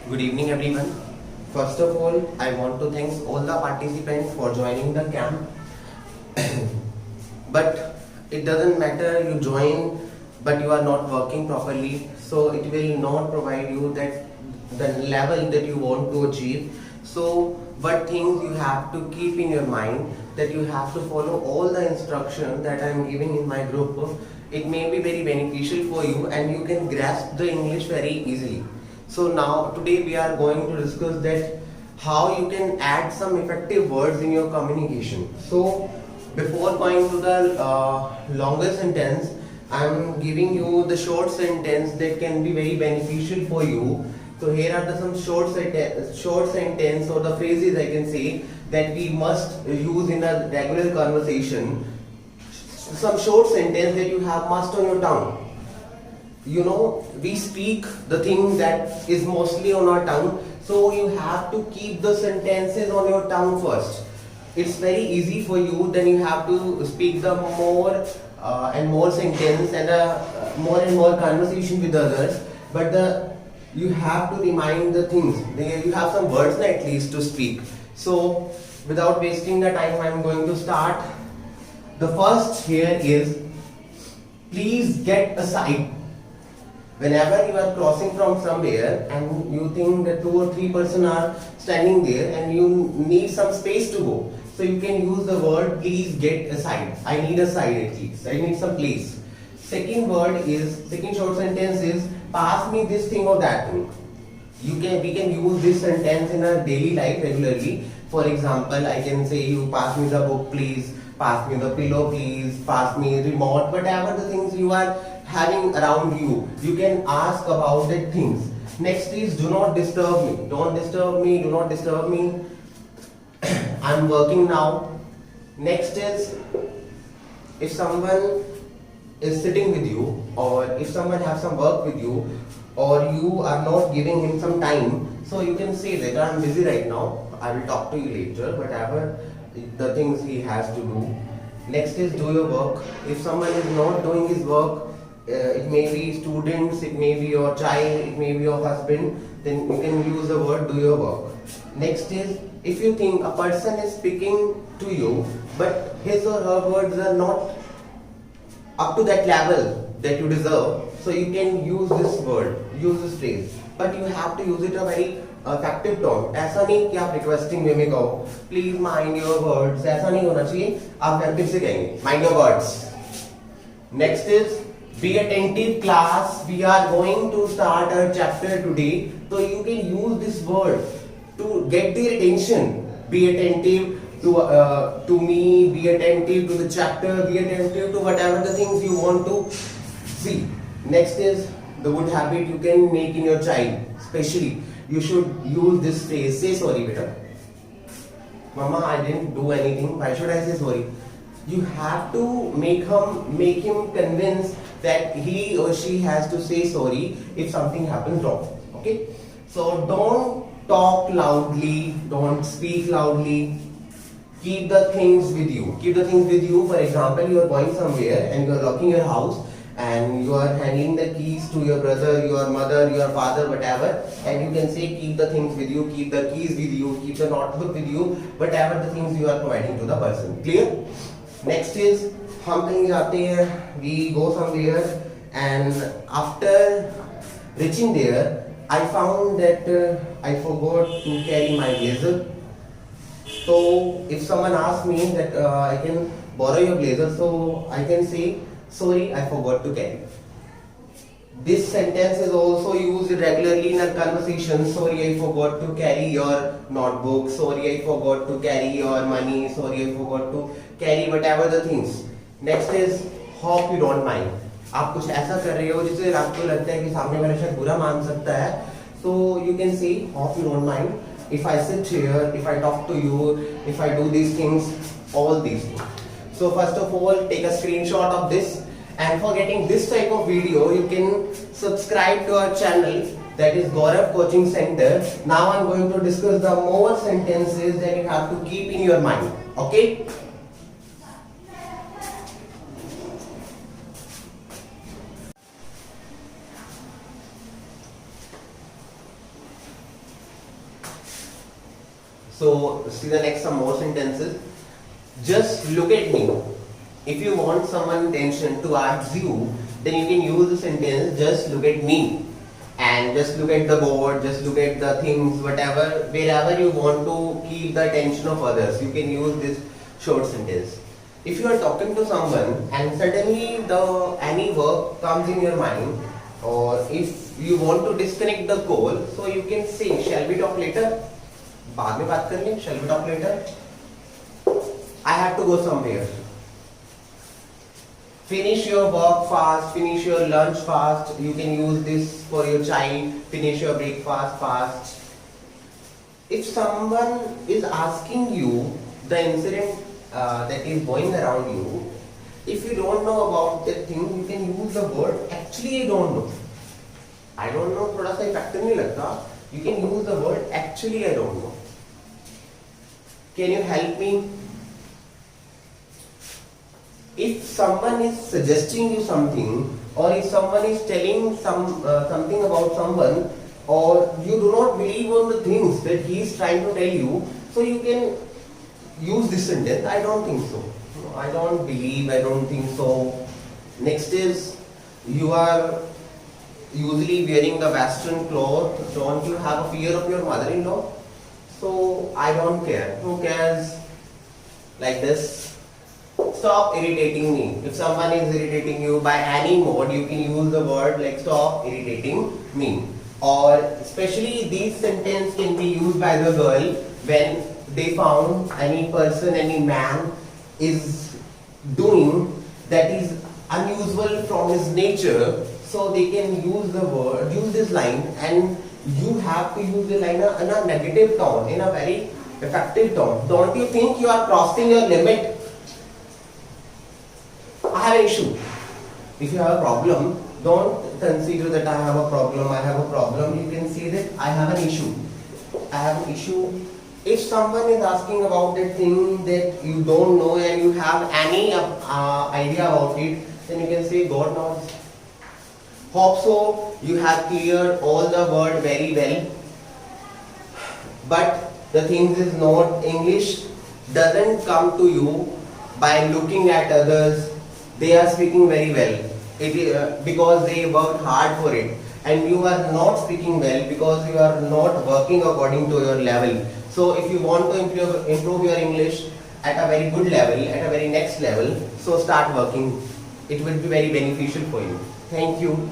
Good evening, everyone. First of all, I want to thank all the participants for joining the camp. But it doesn't matter you join, but you are not working properly, so it will not provide you that the level that you want to achieve. So, what things you have to keep in your mind that you have to follow all the instructions that I am giving in my group. It may be very beneficial for you, and you can grasp the English very easily. So now today we are going to discuss that how you can add some effective words in your communication. So before going to the longer sentence, I am giving you the short sentence that can be very beneficial for you. So here are some short sentence or the phrases I can say that we must use in a regular conversation. Some short sentence that you have must on your tongue. You know, we speak the thing that is mostly on our tongue, so you have to keep the sentences on your tongue first. It's very easy for you, then you have to speak the more and more sentence and more and more conversation with others, but you have to remind the things. You have some words at least to speak. So without wasting the time, I'm going to start. The first here is, please get aside. Whenever you are crossing from somewhere and you think that 2 or 3 persons are standing there and you need some space to go, so you can use the word please get aside. I need a side at least. I need some place. Second short sentence is, pass me this thing or that thing. We can use this sentence in our daily life regularly. For example, I can say, you pass me the book please, pass me the pillow please, pass me remote, whatever the things you are having around you, you can ask about that things. Next is, do not disturb me. Don't disturb me, do not disturb me. I'm working now. Next is, if someone is sitting with you, or if someone has some work with you, or you are not giving him some time, so you can say that I'm busy right now, I will talk to you later, whatever the things he has to do. Next is, do your work. If someone is not doing his work, it may be students, it may be your child, it may be your husband, then you can use the word do your work. Next is, if you think a person is speaking to you, but his or her words are not up to that level that you deserve, so you can use this word, use this phrase, but you have to use it a very effective tone. ऐसा नहीं कि आप requesting वे में कहो please mind your words, ऐसा नहीं होना चाहिए. आप effective से कहेंगे mind your words. Next is, be attentive class, we are going to start our chapter today. So you can use this word to get their attention. Be attentive to me, be attentive to the chapter, be attentive to whatever the things you want to see. Next is the good habit you can make in your child. Especially, you should use this phrase, say sorry beta. Mama, I didn't do anything, why should I say sorry? You have to make him convinced that he or she has to say sorry if something happens wrong. Okay? So don't talk loudly, don't speak loudly. Keep the things with you. Keep the things with you. For example, you are going somewhere and you are locking your house and you are handing the keys to your brother, your mother, your father, whatever, and you can say keep the things with you, keep the keys with you, keep the notebook with you, whatever the things you are providing to the person. Clear? Next is, हम कहीं जाते हैं, we go somewhere, and after reaching there, I found that I forgot to carry my blazer. So if someone asks me that I can borrow your blazer, so I can say, sorry, I forgot to carry. This sentence is also used regularly in a conversation. Sorry, I forgot to carry your notebook. Sorry, I forgot to carry your money. Sorry, I forgot to carry whatever the things. Next is, hope you don't mind. आप कुछ ऐसा कर रहे हो जिससे आपको लगता है कि सामने वाला शायद बुरा मान सकता है. So you can say, hope you don't mind. If I sit here, if I talk to you, if I do these things, all these things. So first of all, take a screenshot of this. And for getting this type of video, you can subscribe to our channel, that is Gaurav Coaching Center. Now I'm going to discuss the more sentences that you have to keep in your mind. Okay? So see the next some more sentences. Just look at me. If you want someone attention to ask you, then you can use the sentence just look at me. And just look at the board, just look at the things, whatever, wherever you want to keep the attention of others, you can use this short sentence. If you are talking to someone and suddenly any work comes in your mind, or if you want to disconnect the call, so you can say, shall we talk later? बाद में बात कर लें, shall we talk later? I have to go somewhere. Finish your work fast, finish your lunch fast. You can use this for your child. Finish your breakfast fast. If someone is asking you the incident that is going around you, if you don't know about that thing, you can use the word actually I don't know. I don't know थोड़ा सा effective नहीं लगता. You can use the word actually I don't know. Can you help me? If someone is suggesting you something, or if someone is telling something about someone, or you do not believe on the things that he is trying to tell you, so you can use this sentence. I don't think so. I don't believe. I don't think so. Next is, you are usually wearing the Western cloth. Don't you have a fear of your mother-in-law? So I don't care. Who cares? Like this. Stop irritating me. If someone is irritating you by any mode, you can use the word like stop irritating me. Or especially these sentences can be used by the girl when they found any person, any man is doing that is unusual from his nature. So they can use the word, use this line, and you have to use the line in a negative tone, in a very effective tone. Don't you think you are crossing your limit? I have an issue. If you have a problem, don't consider that I have a problem. I have a problem. You can say that I have an issue. I have an issue. If someone is asking about that thing that you don't know and you have any idea about it, then you can say God knows. Hope so you have cleared all the word very well. But the thing is not, English doesn't come to you by looking at others. They are speaking very well because they worked hard for it, and you are not speaking well because you are not working according to your level. So if you want to improve your English at a very good level, at a very next level, so start working. It will be very beneficial for you. Thank you.